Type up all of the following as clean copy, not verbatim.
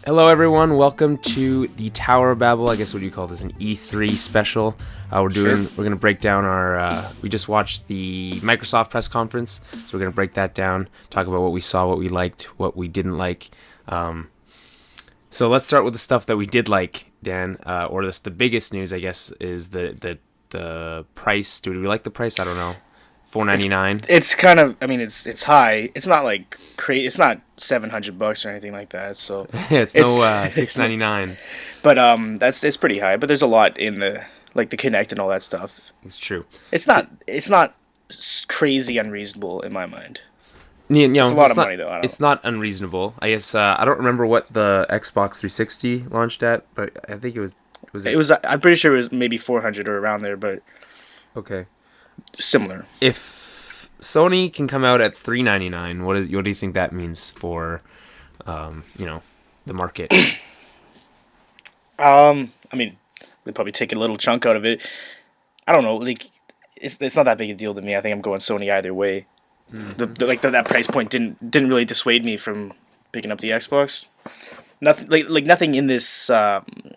Hello, everyone. Welcome to the Tower of Babble. I guess what do you call this? An E3 special. We're gonna break down our. We just watched the Microsoft press conference, so we're gonna break that down. Talk about what we saw, what we liked, what we didn't like. So let's start with the stuff that we did like, Dan. Or the biggest news, I guess, is the price. Do we like the price? I don't know. $499. It's kind of. I mean, it's high. It's not like crazy. It's not $700 or anything like that. So it's no $699. But it's pretty high. But there's a lot in the Kinect and all that stuff. It's true. It's not crazy unreasonable in my mind. Yeah, it's a lot of money though. It's not unreasonable. I guess I don't remember what the Xbox 360 launched at, but I think it was. I'm pretty sure it was maybe 400 or around there, but okay. Similar. If Sony can come out at $399, what do you think that means for, the market? I mean, they probably take a little chunk out of it. I don't know. Like, it's not that big a deal to me. I think I'm going Sony either way. Mm-hmm. That price point didn't really dissuade me from picking up the Xbox. Nothing nothing in this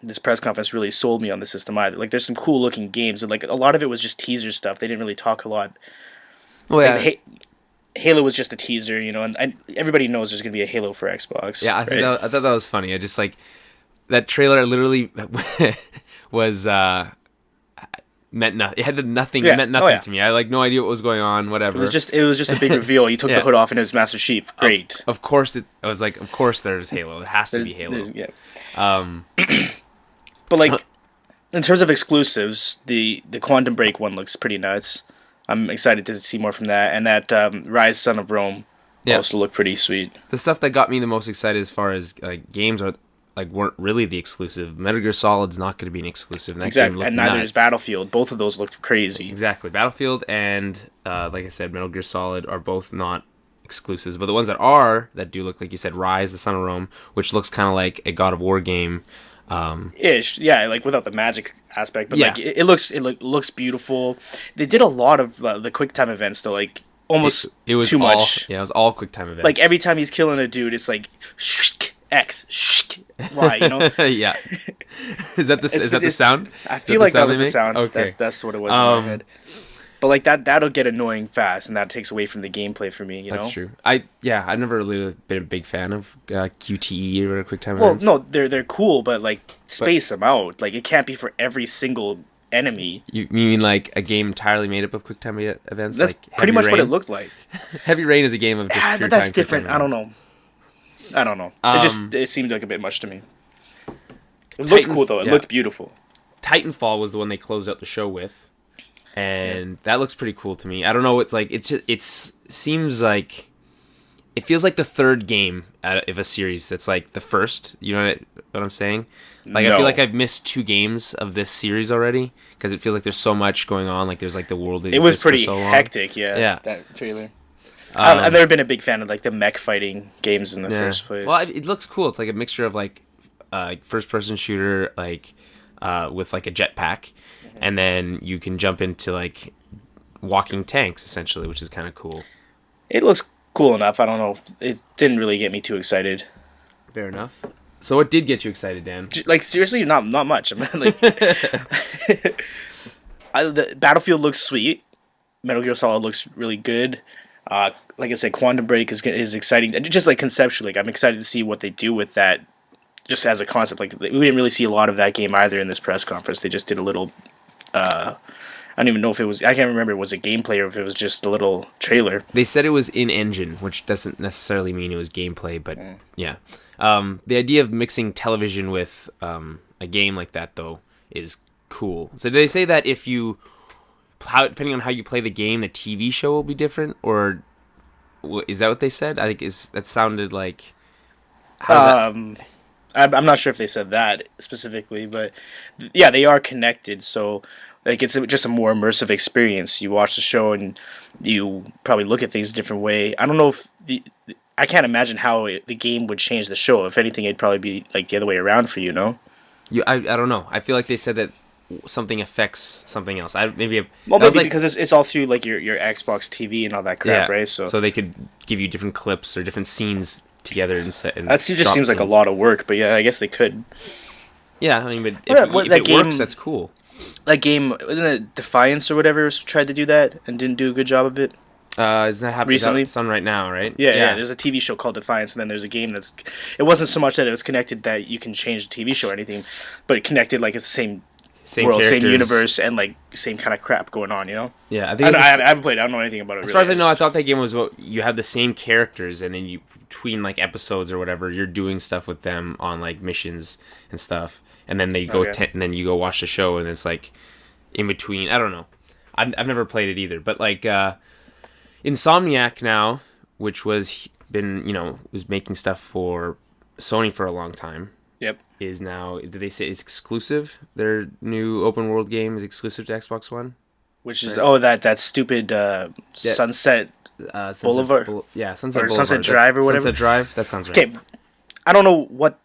this press conference really sold me on the system either. Like, there's some cool looking games, and like a lot of it was just teaser stuff. They didn't really talk a lot. Well, yeah. Like, Halo was just a teaser, and everybody knows there's gonna be a Halo for Xbox. Yeah, I thought that was funny. I just like that trailer. Literally was meant nothing. It had nothing. It meant nothing to me. I had no idea what was going on. Whatever. It was just a big reveal. He took the hood off and it was Master Chief. Great. Of course I was like, of course there's Halo. It has to be Halo. Yeah. But in terms of exclusives, the Quantum Break one looks pretty nuts. I'm excited to see more from that, and that Rise Son of Rome also looked pretty sweet. The stuff that got me the most excited as far as games weren't really the exclusive. Metal Gear Solid's not going to be an exclusive. And exactly, and neither is Battlefield. Both of those looked crazy. Exactly, Battlefield and like I said, Metal Gear Solid are both not exclusives, but the ones that do look, like you said, Rise, the Son of Rome, which looks kind of like a God of War game. Ish, yeah, without the magic aspect, but it looks beautiful. They did a lot of the QuickTime events though, almost it was too all, much. Yeah, it was all QuickTime events. Like every time he's killing a dude, it's like X, Y, Yeah. Is that the sound? I feel like that was the sound. Okay. That's what it was in my head. But that'll get annoying fast, and that takes away from the gameplay for me. That's true. I've never really been a big fan of QTE or QuickTime events. Well, no, they're cool, but space them out. It can't be for every single enemy. You mean like a game entirely made up of QuickTime events? That's pretty much what it looked like. Heavy Rain is a game of just pure but that's time different. QuickTime I don't know. It seemed like a bit much to me. It looked cool though. It looked beautiful. Titanfall was the one they closed out the show with, and that looks pretty cool to me. I don't know. It's like it seems like it feels like the third game of a series that's like the first. You know what I'm saying? I feel like I've missed 2 games of this series already because it feels like there's so much going on. Like there's the world. That it was pretty for so long. Hectic. Yeah. That trailer. I've never been a big fan of the mech fighting games in the first place. Well, it looks cool. It's like a mixture of first person shooter with a jetpack, and then you can jump into walking tanks essentially, which is kind of cool. It looks cool enough. I don't know. It didn't really get me too excited. Fair enough. So what did get you excited, Dan? Seriously, not much. The Battlefield looks sweet. Metal Gear Solid looks really good. Like I said, Quantum Break is exciting. Just conceptually, I'm excited to see what they do with that. Just as a concept, we didn't really see a lot of that game either in this press conference. They just did a little. I don't even know if it was. I can't remember. If it was a gameplay or if it was just a little trailer. They said it was in engine, which doesn't necessarily mean it was gameplay, but yeah. The idea of mixing television with a game like that though is cool. So they say that if you. Depending on how you play the game, the TV show will be different, or is that what they said? I think that sounded like. I'm not sure if they said that specifically, but yeah, they are connected. So it's just a more immersive experience. You watch the show and you probably look at things a different way. I don't know if I can't imagine how the game would change the show. If anything, it'd probably be the other way around for you. I don't know. I feel like they said that something affects something else. Maybe because it's all through your Xbox TV and all that crap, right? So they could give you different clips or different scenes together and set. And that just drop seems like a scenes. lot of work, but yeah, I guess they could. Yeah, I mean, but if that it game- works, that's cool. That game, wasn't it Defiance or whatever, tried to do that and didn't do a good job of it? Isn't that happening? Recently? It's on right now, right? Yeah. There's a TV show called Defiance, and then there's a game that's. It wasn't so much that it was connected that you can change the TV show or anything, but it connected like it's the same world, characters. same universe, and like same kind of crap going on. You know? Yeah, I I, think I haven't played. I don't know anything about it. as far as I know, I thought that game was you have the same characters, and then you between like episodes or whatever, you're doing stuff with them on like missions and stuff, and then they go and then you go watch the show, and it's like in between. I don't know. I've never played it either, but like Insomniac now, which was making stuff for Sony for a long time. Yep. Is now, did they say it's exclusive? Their new open world game is exclusive to Xbox One? Which is that stupid Sunset Boulevard. Sunset Or Boulevard. Sunset Drive or whatever. Sunset Drive, that sounds right. Okay, I don't know what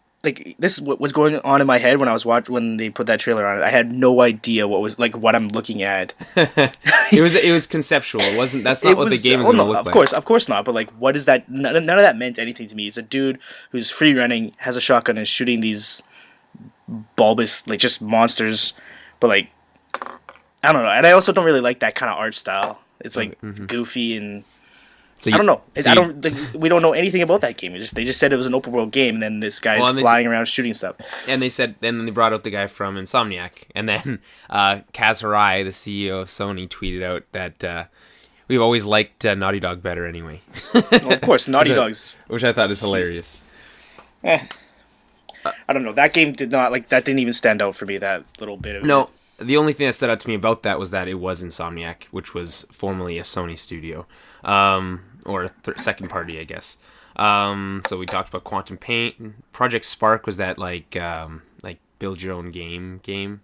this is what was going on in my head when I was when they put that trailer on it. I had no idea what I'm looking at. It was conceptual. It wasn't. That's not what the game is going to look like. Of course not. But like, what is that? None of that meant anything to me. It's a dude who's free running, has a shotgun, and is shooting these bulbous like just monsters. But like, I don't know. And I also don't really like that kind of art style. It's like goofy and. So I don't know. We don't know anything about that game. They just said it was an open world game, and then this guy's flying around shooting stuff. And then they brought out the guy from Insomniac, and then Kaz Hirai, the CEO of Sony, tweeted out that we've always liked Naughty Dog better anyway. Well, of course, Naughty Dog's, which I thought is hilarious. I don't know. That game didn't even stand out for me. That little bit of it. The only thing that stood out to me about that was that it was Insomniac, which was formerly a Sony studio, or a second party, I guess. So we talked about Quantum Paint. Project Spark was that like build your own game,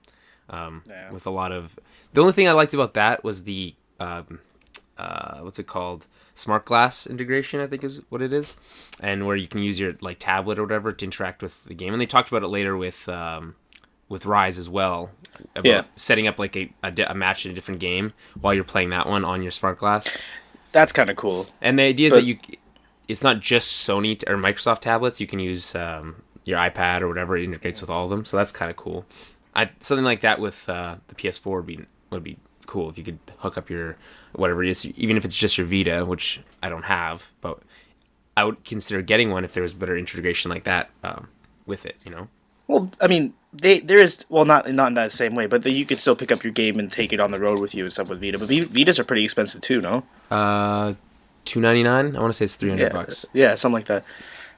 with a lot of. The only thing I liked about that was the what's it called? Smart glass integration, I think is what it is, and where you can use your like tablet or whatever to interact with the game. And they talked about it later with Rise as well, about setting up like a match in a different game while you're playing that one on your smart glass. That's kind of cool. And the idea is that it's not just Sony or Microsoft tablets. You can use your iPad or whatever. It integrates with all of them, so that's kind of cool. Something like that with the PS4 would be cool if you could hook up your whatever it is, even if it's just your Vita, which I don't have, but I would consider getting one if there was better integration like that with it. You know. Well, I mean, there is not in that same way, but you could still pick up your game and take it on the road with you and stuff with Vita. But Vitas are pretty expensive too, no? $299. I want to say it's $300. Yeah, something like that.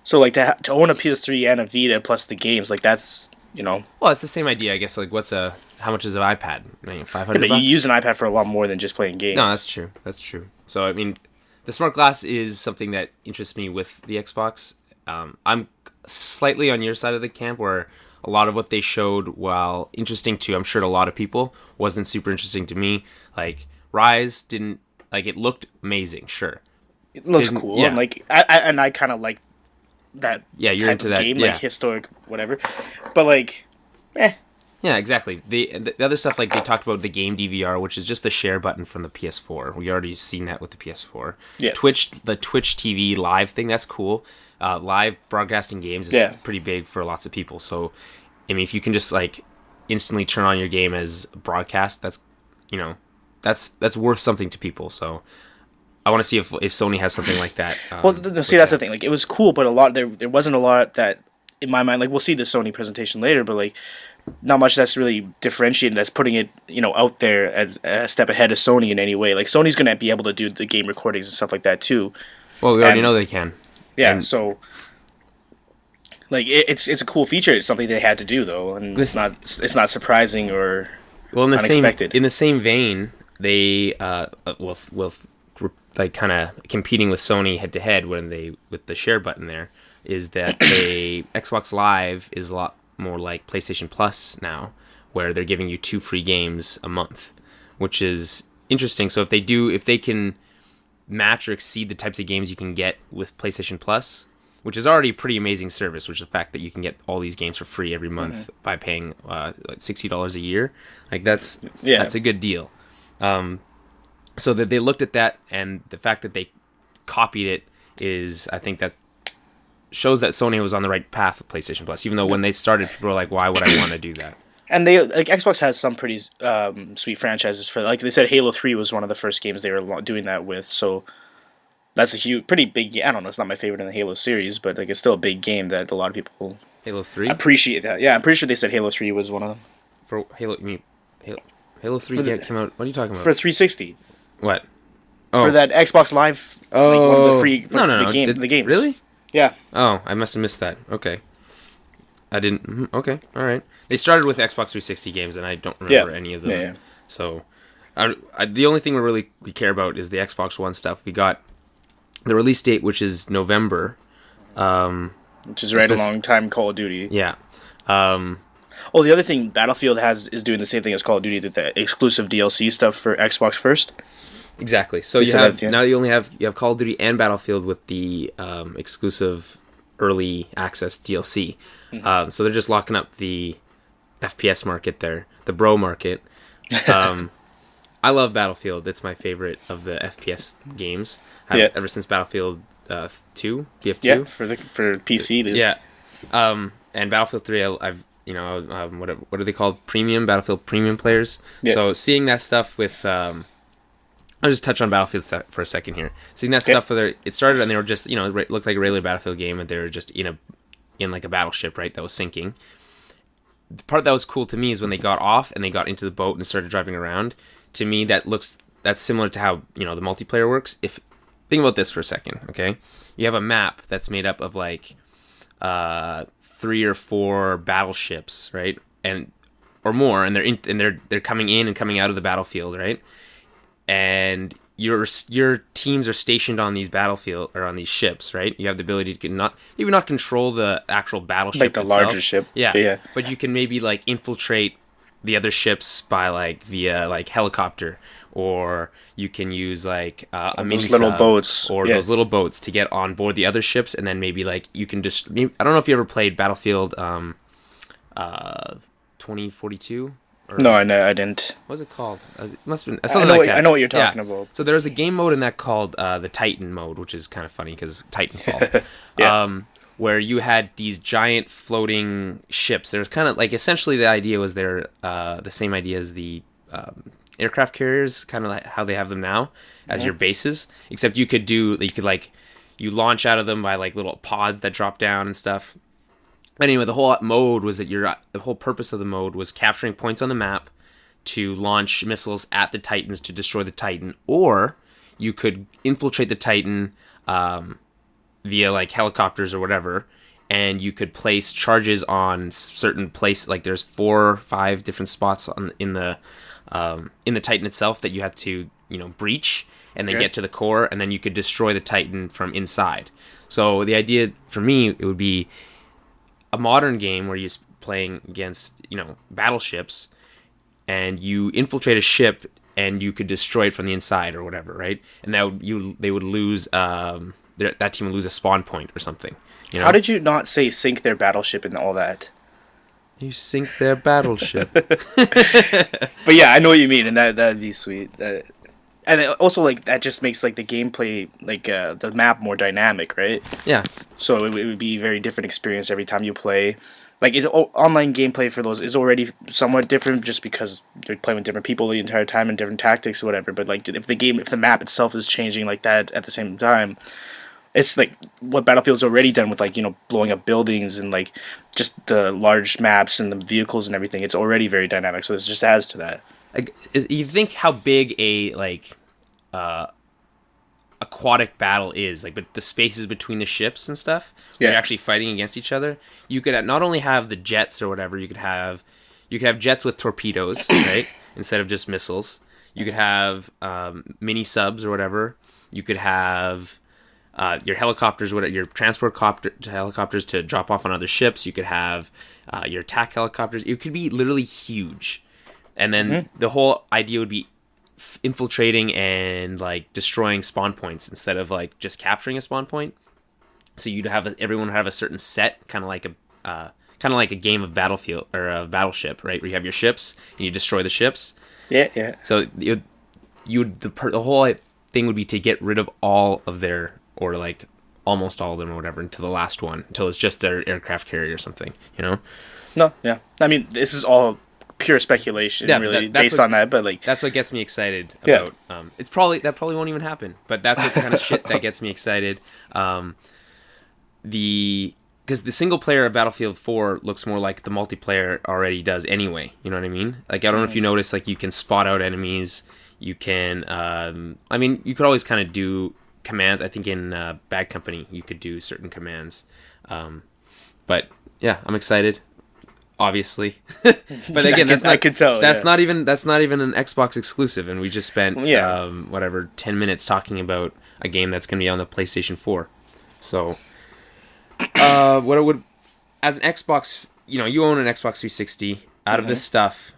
So like to own a PS3 and a Vita plus the games, like that's Well, it's the same idea, I guess. Like, how much is an iPad? I mean, $500. But you use an iPad for a lot more than just playing games. No, that's true. That's true. So I mean, the smart glass is something that interests me with the Xbox. I'm slightly on your side of the camp where a lot of what they showed, while interesting to, I'm sure, to a lot of people, wasn't super interesting to me. Like, Rise didn't, like, it looked amazing, sure. It looks cool. Yeah. And I kind of like that you're type into of that game, like historic, whatever. But, like, Yeah, exactly. The other stuff, like, they talked about the game DVR, which is just the share button from the PS4. We already seen that with the PS4. Yeah. The Twitch TV live thing, that's cool. Live broadcasting games is pretty big for lots of people. So, I mean, if you can just like instantly turn on your game as broadcast, that's worth something to people. So, I want to see if Sony has something like that. That's the thing. Like, it was cool, but there wasn't a lot that, in my mind, like, we'll see the Sony presentation later, but like, not much that's really differentiated. That's putting it, out there as a step ahead of Sony in any way. Like, Sony's gonna be able to do the game recordings and stuff like that too. Well, we already know they can. Yeah, so like it's a cool feature. It's something they had to do though, and it's not surprising or unexpected. In the same vein, they like kind of competing with Sony head to head with the share button there is that Xbox Live is a lot more like PlayStation Plus now, where they're giving you 2 free games a month, which is interesting. So if they can match or exceed the types of games you can get with PlayStation Plus, which is already a pretty amazing service, which is the fact that you can get all these games for free every month by paying like $60 a year. Like that's a good deal. So that they looked at that, and the fact that they copied it is, I think that shows that Sony was on the right path with PlayStation Plus. Even though when they started, people were like, "Why would I want to do that?" And they like Xbox has some pretty sweet franchises for, like they said, Halo 3 was one of the first games they were doing that with. So that's a huge, pretty big. I don't know. It's not my favorite in the Halo series, but like it's still a big game that a lot of people Halo 3 appreciate that. Yeah, I'm pretty sure they said Halo 3 was one of them. For Halo, you mean Halo 3 came out? What are you talking about? For 360. What? For that Xbox Live, like one of the free the games. Really? Yeah. Oh, I must have missed that. Okay. I didn't. Okay, all right. They started with Xbox 360 games, and I don't remember any of them. Yeah. So, the only thing we care about is the Xbox One stuff. We got the release date, which is November. Which is right along time Call of Duty. Yeah. The other thing Battlefield is doing the same thing as Call of Duty, the exclusive DLC stuff for Xbox first. Exactly. So you only have Call of Duty and Battlefield with the exclusive early access DLC. Mm-hmm. So they're just locking up the FPS market there, the bro market. I love Battlefield. It's my favorite of the FPS games. Ever since Battlefield 2, BF2. Yeah, for PC. Dude. Yeah. And Battlefield 3, what are they called? Battlefield Premium players. Yeah. So seeing that stuff with... I'll just touch on Battlefield for a second here. Seeing that stuff, where it started and they were just, it looked like a regular Battlefield game, and they were just in like a battleship, right, that was sinking. The part that was cool to me is when they got off and they got into the boat and started driving around. To me, that's similar to how, the multiplayer works. Think about this for a second, okay? You have a map that's made up of like 3 or 4 battleships, right, or more, and they're coming in and coming out of the battlefield, right? And your teams are stationed on these battlefield or on these ships, right? You have the ability to not control the actual battleship, like the itself. larger ship. Yeah. But you can maybe like infiltrate the other ships by via helicopter, or you can use a mini little boats or those little boats to get on board the other ships, and then maybe you can just. I don't know if you ever played Battlefield 2042. No, I didn't. What was it called? It must have been something like that. I know what you're talking about. So there's a game mode in that called the Titan mode, which is kind of funny because Titanfall. Where you had these giant floating ships. There was kind of essentially the idea was the same idea as the aircraft carriers, kind of like how they have them now as your bases. Except you could you launch out of them by little pods that drop down and stuff. But anyway, the whole mode was that the whole purpose of the mode was capturing points on the map to launch missiles at the Titans to destroy the Titan, or you could infiltrate the Titan via helicopters or whatever, and you could place charges on certain places. There's 4 or 5 different spots in the Titan itself that you had to breach and then get to the core, and then you could destroy the Titan from inside. So the idea for me, it would be a modern game where you're playing against battleships, and you infiltrate a ship and you could destroy it from the inside or whatever, right? And they would lose that team would lose a spawn point or something. How did you not say sink their battleship and all that? You sink their battleship. But yeah, I know what you mean, and that'd be sweet. And it also that just makes the gameplay the map more dynamic, right? Yeah. So it would be a very different experience every time you play. Online gameplay for those is already somewhat different just because you're playing with different people the entire time and different tactics or whatever. But if the map itself is changing like that at the same time, it's what Battlefield's already done with blowing up buildings and just the large maps and the vehicles and everything. It's already very dynamic, so this just adds to that. You think how big a aquatic battle is, but the spaces between the ships and stuff, where you're actually fighting against each other. You could not only have the jets or whatever, you could have jets with torpedoes, right, instead of just missiles. You could have mini subs or whatever. You could have your helicopters, your transport helicopters to drop off on other ships. You could have your attack helicopters. It could be literally huge. And then the whole idea would be infiltrating and destroying spawn points instead of just capturing a spawn point. So everyone would have a certain set, kind of like a game of Battlefield or a Battleship, right? Where you have your ships and you destroy the ships. Yeah. So the whole thing would be to get rid of all of their almost all of them or whatever until the last one, until it's just their aircraft carrier or something, you know? No, yeah. I mean, this is all pure speculation, really, based on that. But like, that's what gets me excited about. It's probably won't even happen, but that's what the kind of shit that gets me excited. Because the single player of Battlefield 4 looks more like the multiplayer already does anyway. You know what I mean? Like, I don't know if you notice, like, you can spot out enemies. You can, I mean, you could always kind of do commands. I think in Bad Company, you could do certain commands. But yeah, I'm excited. Obviously, but again, I could tell. That's not even an Xbox exclusive, and we just spent 10 minutes talking about a game that's going to be on the PlayStation 4. So, what it would, as an Xbox, you own an Xbox 360. Out of this stuff,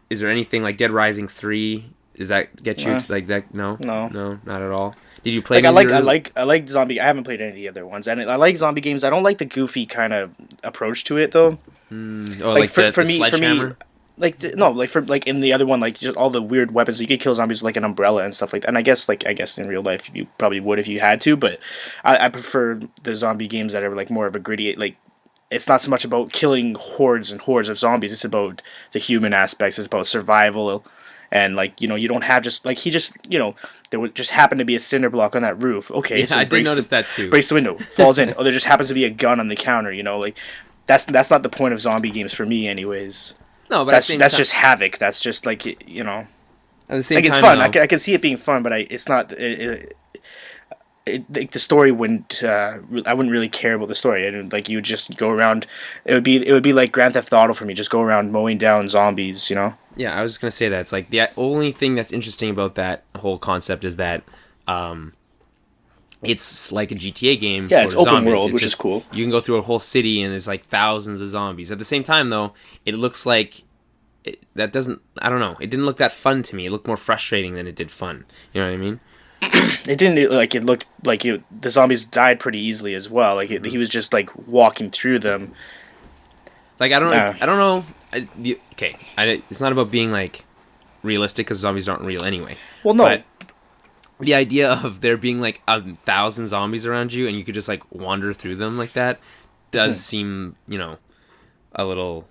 is there anything like Dead Rising 3? Does that get you like that? No, not at all. Did you play? Like I like zombie. I haven't played any of the other ones, and I like zombie games. I don't like the goofy kind of approach to it though. Like for me, sledgehammer? For in the other one, like just all the weird weapons. You could kill zombies with like an umbrella and stuff like that. And I guess in real life you probably would if you had to, but I prefer the zombie games that are like more of a gritty, like it's not so much about killing hordes and hordes of zombies. It's about the human aspects. It's about survival. And like, you don't have just like he just there would just happen to be a cinder block on that roof. Okay, so I did notice that too. Breaks the window, falls in. Oh, there just happens to be a gun on the counter. Like that's not the point of zombie games for me, anyways. No, but that's just havoc. That's just like At the same time, it's fun. I can see it being fun, but it's not. The story wouldn't. I wouldn't really care about the story. And like you would just go around. It would be like Grand Theft Auto for me. Just go around mowing down zombies. Yeah, I was just gonna say that. It's like the only thing that's interesting about that whole concept is that it's like a GTA game. Yeah, it's open zombies. world, which is cool. You can go through a whole city and there's like thousands of zombies. At the same time, though, it looks like that doesn't. I don't know. It didn't look that fun to me. It looked more frustrating than it did fun. You know what I mean? It didn't like it looked like the zombies died pretty easily as well. Like he was just like walking through them. Like I don't know. It's not about being like realistic because zombies aren't real anyway. Well, no. But the idea of there being like 1,000 zombies around you and you could just like wander through them like that does seem a little.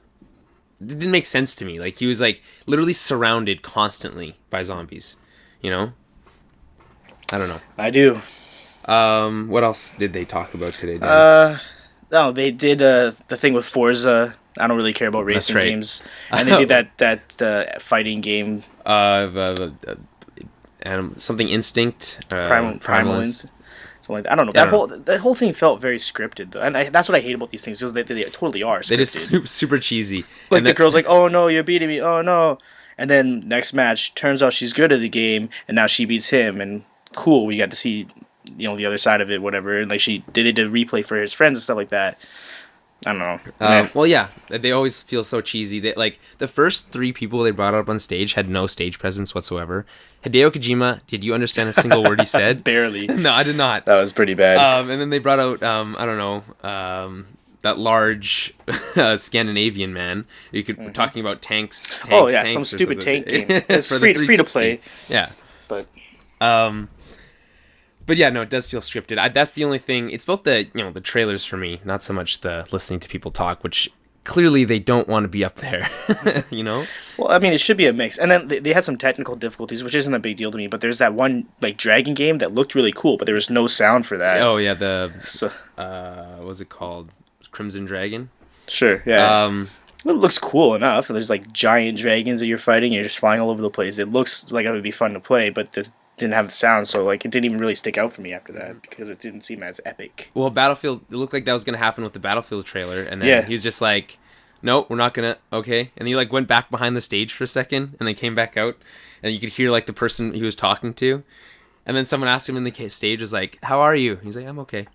It didn't make sense to me. Like he was like literally surrounded constantly by zombies. I don't know. I do. What else did they talk about today, Dan? No, they did the thing with Forza. I don't really care about racing games, and they did that fighting game. Something Instinct. Primal Instinct. Something like that. I don't know. That whole thing felt very scripted, though, and that's what I hate about these things because they totally are scripted. They just super cheesy. Like the girl's like, "Oh no, you're beating me! Oh no!" And then next match, turns out she's good at the game, and now she beats him, and cool, we got to see the other side of it, whatever. And like she did a replay for his friends and stuff like that. I don't know. Well, yeah, they always feel so cheesy. They like the first 3 people they brought up on stage had no stage presence whatsoever. Hideo Kojima, did you understand a single word he said? Barely. No, I did not. That was pretty bad. And then they brought out I don't know, that large Scandinavian man. You could talking about tanks. Oh yeah, some stupid tank game. It's free to play. Yeah, but yeah, no, it does feel scripted. That's the only thing. It's both the the trailers for me, not so much the listening to people talk, which clearly they don't want to be up there. Well, I mean, it should be a mix. And then they had some technical difficulties, which isn't a big deal to me. But there's that one like dragon game that looked really cool, but there was no sound for that. Oh yeah, what was it called? Crimson Dragon. Sure. Yeah. It looks cool enough. There's like giant dragons that you're fighting. You're just flying all over the place. It looks like it would be fun to play, but didn't have the sound, so like it didn't even really stick out for me after that because it didn't seem as epic. Well, Battlefield, it looked like that was going to happen with the Battlefield trailer, and then he was just like, "Nope, we're not gonna." Okay, and he like went back behind the stage for a second, and then came back out, and you could hear like the person he was talking to, and then someone asked him in the stage, was like, "How are you?" He's like, "I'm okay."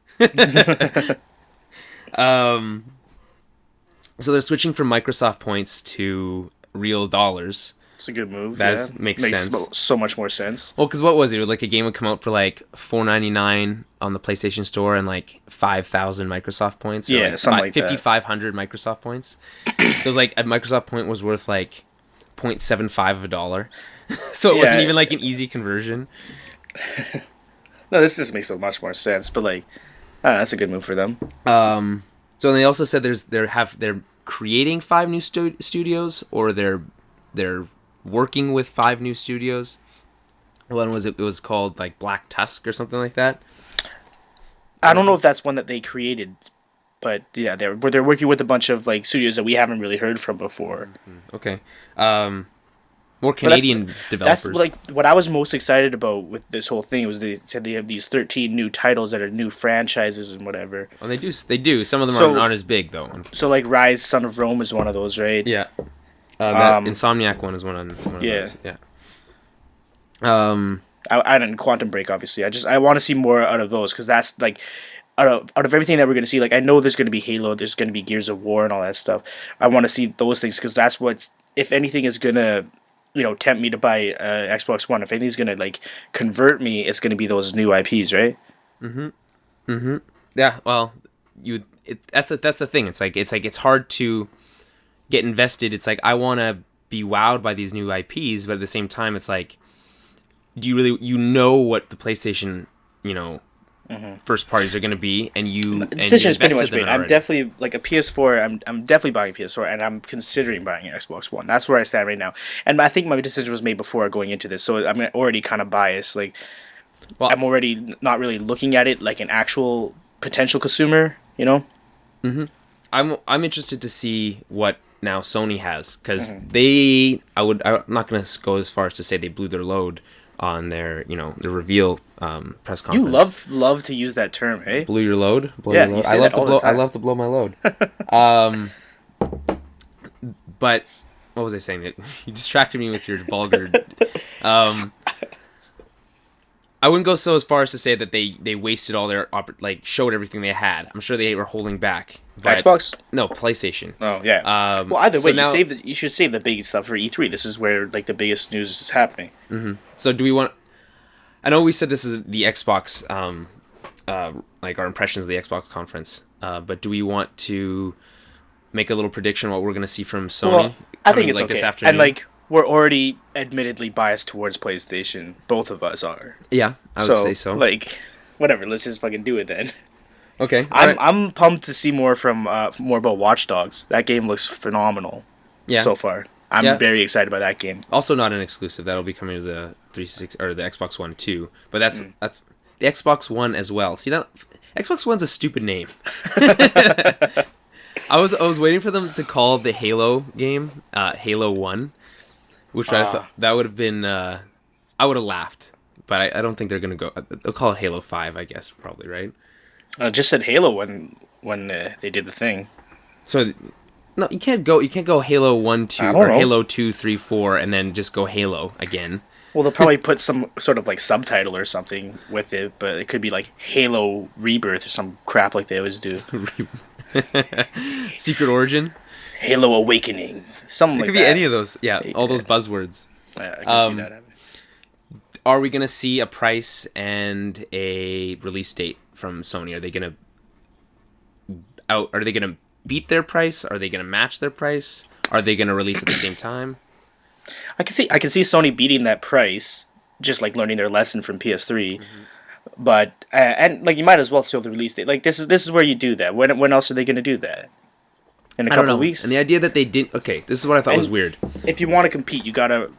So they're switching from Microsoft points to real dollars. It's a good move. That makes sense. So much more sense. Well, because what was it? Like a game would come out for like $4.99 on the PlayStation Store and like 5,000 Microsoft points. Yeah, like something like 5,500 Microsoft points. It was like a Microsoft point was worth like 0.75 of a dollar, so it wasn't even like an easy conversion. No, this makes so much more sense. But like, that's a good move for them. So they also said they're creating 5 new studios, or they're working with 5 new studios. One was it was called like Black Tusk or something like that. I don't know if that's one that they created, but yeah, they're working with a bunch of like studios that we haven't really heard from before. Okay. More Canadian developers. That's like what I was most excited about with this whole thing was they said they have these 13 new titles that are new franchises and whatever. Well, they do. Some of them aren't as big though. So like Rise, Son of Rome is one of those, right? Yeah. That Insomniac one is one of those. Yeah. I didn't Quantum Break obviously. I want to see more out of those because that's like out of everything that we're gonna see. Like I know there's gonna be Halo, there's gonna be Gears of War and all that stuff. I want to see those things because that's what, if anything, is gonna tempt me to buy Xbox One. If anything's gonna like convert me, it's gonna be those new IPs, right? Yeah. Well, that's the thing. It's like it's hard to get invested. It's like I want to be wowed by these new IPs, but at the same time, it's like, do you really what the PlayStation first parties are going to be, and the decision is pretty much made. I'm definitely like a PS4. I'm definitely buying a PS4, and I'm considering buying an Xbox One. That's where I stand right now. And I think my decision was made before going into this, so I'm already kind of biased. Like, I'm already not really looking at it like an actual potential consumer. I'm interested to see what now Sony has, because I'm not going to go as far as to say they blew their load on their the reveal press conference. You love to use that term, eh? Blew your load. Your load. I love to blow my load. But what was I saying? You distracted me with your vulgar. I wouldn't go so as far as to say that they wasted all their showed everything they had. I'm sure they were holding back. Xbox? No, PlayStation. Oh yeah. Well, either way, you should save the big stuff for E3. This is where like the biggest news is happening. Mm-hmm. So do we want? I know we said this is the Xbox, like our impressions of the Xbox conference. But do we want to make a little prediction what we're going to see from Sony? Well, I think it's like okay. This afternoon? And we're already admittedly biased towards PlayStation. Both of us are. Yeah, I would say so. Whatever. Let's just fucking do it then. Okay. I'm pumped to see more about Watch Dogs. That game looks phenomenal. Yeah. So far, I'm very excited about that game. Also, not an exclusive. That'll be coming to the 360 or the Xbox One too. But that's the Xbox One as well. See that Xbox One's a stupid name. I was waiting for them to call the Halo game Halo 1, which I thought that would have been I would have laughed, but I don't think they're gonna go. They'll call it Halo 5, I guess, probably, right? Just said Halo when they did the thing. So no, you can't go Halo 1, 2 or Halo 2, 3, 4 and then just go Halo again. Well, they'll probably put some sort of like subtitle or something with it, but it could be like Halo Rebirth or some crap like they always do. Secret Origin, Halo Awakening, something like that. It could be any of those. Yeah, all those buzzwords. I can see that happening. Are we gonna see a price and a release date from Sony? Are they gonna beat their price? Are they gonna match their price? Are they gonna release at the same time? I can see Sony beating that price, just like learning their lesson from PS3. But and like you might as well throw the release date. Like this is where you do that. When else are they going to do that? In a couple of weeks. And the idea that they didn't. Okay, this is what I thought was weird. If you want to compete, you gotta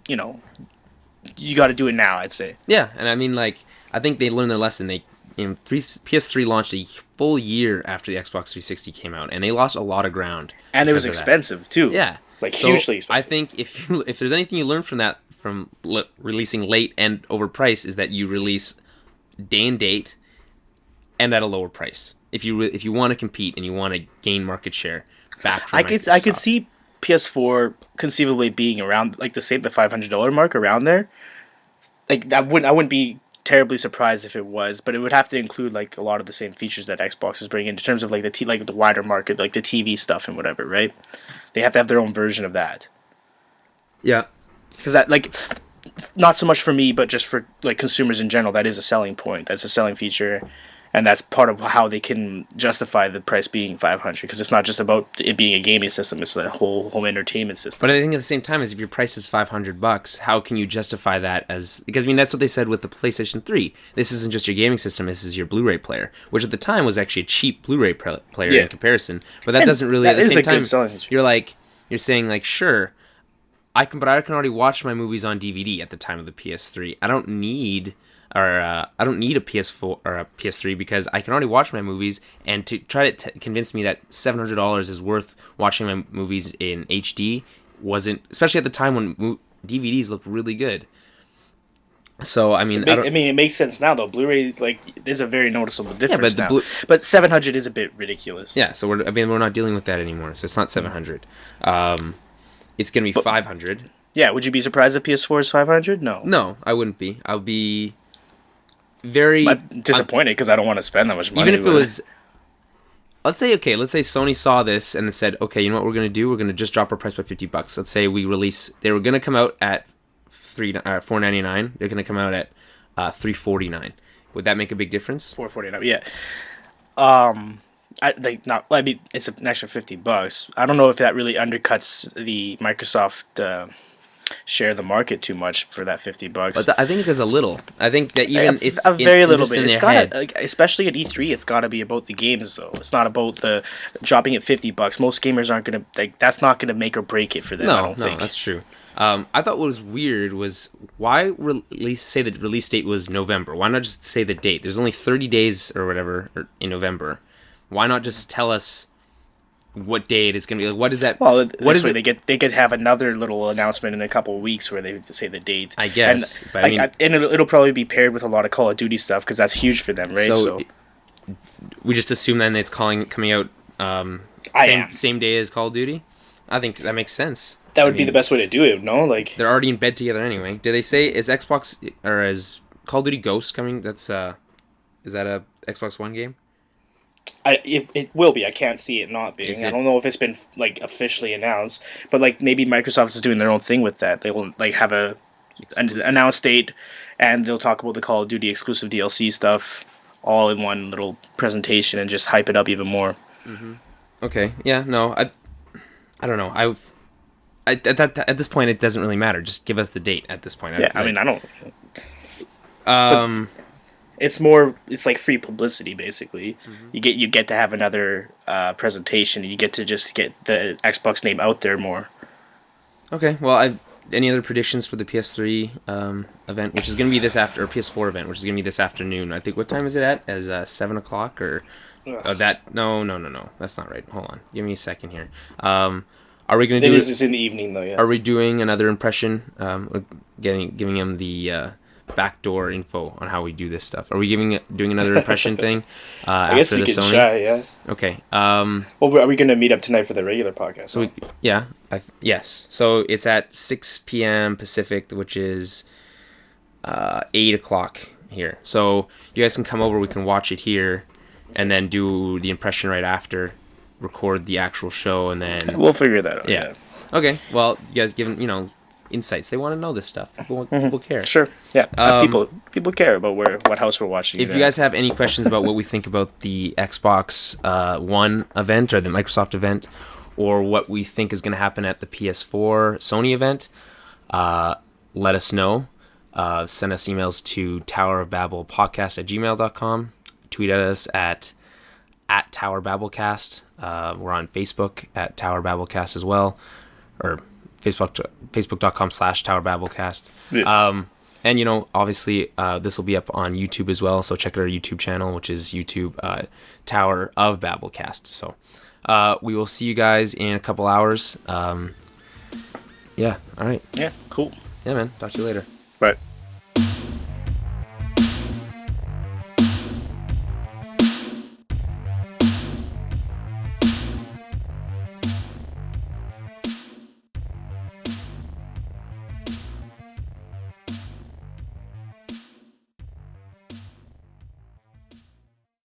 do it now. I'd say. Yeah, and I mean, like, I think they learned their lesson. PS3 launched a full year after the Xbox 360 came out, and they lost a lot of ground. And it was expensive too. Yeah, hugely expensive. I think if there's anything you learn from that, from releasing late and overpriced, is that you release day and date and at a lower price. If you want to compete and you want to gain market share back from Microsoft. I could see PS4 conceivably being around like the $500 mark, around there. Like I wouldn't be terribly surprised if it was, but it would have to include like a lot of the same features that Xbox is bringing in terms of like the wider market, like the TV stuff and whatever, right? They have to have their own version of that. Yeah. Because that, like, not so much for me, but just for like consumers in general, that is a selling point. That's a selling feature, and that's part of how they can justify the price being $500, because it's not just about it being a gaming system; it's a whole home entertainment system. But I think at the same time, is if your price is $500, how can you justify that as? Because I mean, that's what they said with the PlayStation 3. This isn't just your gaming system; this is your Blu-ray player, which at the time was actually a cheap Blu-ray player in comparison. But that doesn't really. At the same time, you're saying like, sure, I can already watch my movies on DVD at the time of the PS3. I don't need a PS4 or a PS3 because I can already watch my movies. And to try to convince me that $700 is worth watching my movies in HD wasn't, especially at the time when DVDs looked really good. So I mean, it makes sense now though. Blu-ray is there's a very noticeable difference now. But 700 is a bit ridiculous. Yeah, so we're not dealing with that anymore. So it's not 700. It's gonna be 500. Yeah, would you be surprised if PS4 is 500? No. No, I wouldn't be. I'll be very disappointed because I don't want to spend that much money. Even if it was, let's say Sony saw this and said, okay, you know what we're gonna do? We're gonna just drop our price by $50. Let's say they were gonna come out at $4.99. They're gonna come out at $3.49. Would that make a big difference? $4.49. Yeah. It's an extra $50. I don't know if that really undercuts the Microsoft share the market too much for that $50. But I think it does a little. I think that even if a very little bit, it's gotta, especially at E3, it's got to be about the games though. It's not about the dropping it $50. Most gamers aren't gonna that's not gonna make or break it for them. I don't think. That's true. I thought what was weird was why say the release date was November. Why not just say the date? There's only 30 days or whatever in November. Why not just tell us what day it is going to be? What is that? Well, what is it? They could have another little announcement in a couple of weeks where they say the date. I guess, and it'll probably be paired with a lot of Call of Duty stuff because that's huge for them, right? So we just assume then it's coming out same day as Call of Duty. I think that makes sense. That would be the best way to do it. No, they're already in bed together anyway. Do they say is Xbox or is Call of Duty Ghosts coming? Is that a Xbox One game? It will be. I can't see it not being. I don't know if it's been officially announced, but maybe Microsoft is doing their own thing with that. They will have an announced date, and they'll talk about the Call of Duty exclusive DLC stuff all in one little presentation and just hype it up even more. Mm-hmm. Okay. Yeah. No. I don't know. At this point, it doesn't really matter. Just give us the date at this point. Yeah. I don't. It's like free publicity basically. Mm-hmm. You get to have another presentation. You get to just get the Xbox name out there more. Okay. Well, any other predictions for the PS3 event, which is going to be or PS4 event, which is going to be this afternoon? I think. What time is it at? As 7:00 or? That no. That's not right. Hold on. Give me a second here. Are we going to do? It's in the evening though. Yeah. Are we doing another impression? Giving him the backdoor info on how we do this stuff. Are we doing another impression thing? I guess we could Sony? try. Yeah. Okay. Well, are we going to meet up tonight for the regular podcast? So yes. So it's at 6 p.m. Pacific, which is 8:00 here. So you guys can come over. We can watch it here. And then do the impression right after, record the actual show, and then we'll figure that out. Yeah. Okay. Well, you guys giving insights. They want to know this stuff. People care. Sure. Yeah. People care about what house we're watching. If you guys have any questions about what we think about the Xbox One event or the Microsoft event, or what we think is going to happen at the PS4 Sony event, let us know. Send us emails to towerofbabblepodcast@gmail.com. Tweet at us at Tower Babblecast. We're on Facebook at Tower Babblecast as well, or Facebook.com/Tower Babblecast. Yeah. And obviously this will be up on YouTube as well, so check out our YouTube channel, which is YouTube Tower of Babblecast. So we will see you guys in a couple hours. Yeah. All right. Yeah. Cool. Yeah, man. Talk to you later. Right.